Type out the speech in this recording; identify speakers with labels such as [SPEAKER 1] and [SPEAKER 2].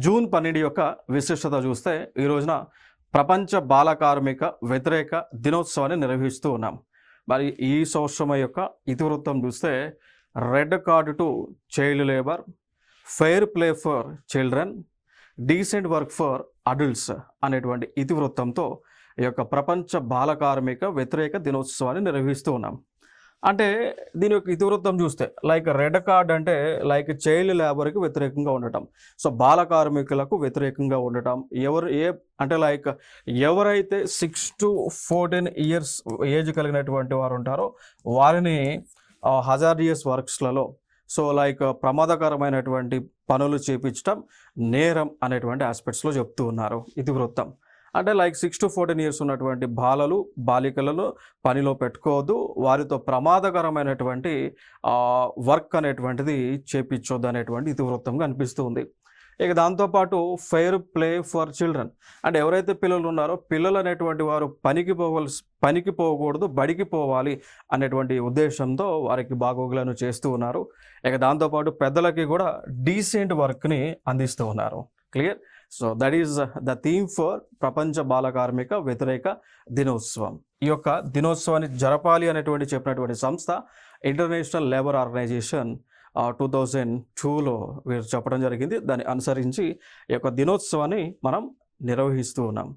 [SPEAKER 1] June 12 యొక్క విశిష్టత చూస్తే ఈ రోజున ప్రపంచ బాల కార్మిక వ్యతిరేక దినోత్సవాన్ని నిర్వహిస్తూ ఉన్నాం. మరి ఈ సంవత్సరం యొక్క ఇతివృత్తం చూస్తే red card to child labour, fair play for children, decent work for adults అనేటువంటి ఇతివృత్తంతో ఈ యొక్క ప్రపంచ బాల కార్మిక వ్యతిరేక దినోత్సవాన్ని నిర్వహిస్తూ ఉన్నాం. అంటే దీని యొక్క ఇతివృత్తం చూస్తే లైక్ రెడ్ కార్డ్ అంటే లైక్ చైల్డ్ లేబర్కి వ్యతిరేకంగా ఉండటం, సో బాల కార్మికులకు వ్యతిరేకంగా ఉండటం. అంటే లైక్ ఎవరైతే 6 to 14 years ఏజ్ కలిగినటువంటి వారు ఉంటారో వారిని హజార్డియస్ వర్క్స్లలో సో లైక్ ప్రమాదకరమైనటువంటి పనులు చేపించడం నేరం అనేటువంటి ఆస్పెక్ట్స్లో చెప్తూ ఉన్నారు ఇతివృత్తం. అంటే లైక్ 6 to 14 years ఉన్నటువంటి బాలికలను పనిలో పెట్టుకోవద్దు, వారితో ప్రమాదకరమైనటువంటి వర్క్ అనేటువంటిది చేపించొద్దు అనేటువంటి ఇతివృత్తంగా అనిపిస్తుంది. ఇక దాంతోపాటు ఫెయిర్ ప్లే ఫర్ చిల్డ్రన్ అంటే ఎవరైతే పిల్లలు ఉన్నారో పిల్లలు అనేటువంటి వారు పనికి పోకూడదు, బడికి పోవాలి అనేటువంటి ఉద్దేశంతో వారికి బాగోగులను చేస్తూ ఉన్నారు. ఇక దాంతోపాటు పెద్దలకి కూడా డీసెంట్ వర్క్ని అందిస్తూ ఉన్నారు. Clear. So that is the theme for ప్రపంచ బాల కార్మిక వ్యతిరేక దినోత్సవం. ఈ యొక్క దినోత్సవాన్ని జరపాలి అనేటువంటి చెప్పినటువంటి సంస్థ ఇంటర్నేషనల్ లేబర్ ఆర్గనైజేషన్ 2002లో వీరు చెప్పడం జరిగింది. దాన్ని అనుసరించి ఈ యొక్క దినోత్సవాన్ని మనం నిర్వహిస్తూ ఉన్నాం.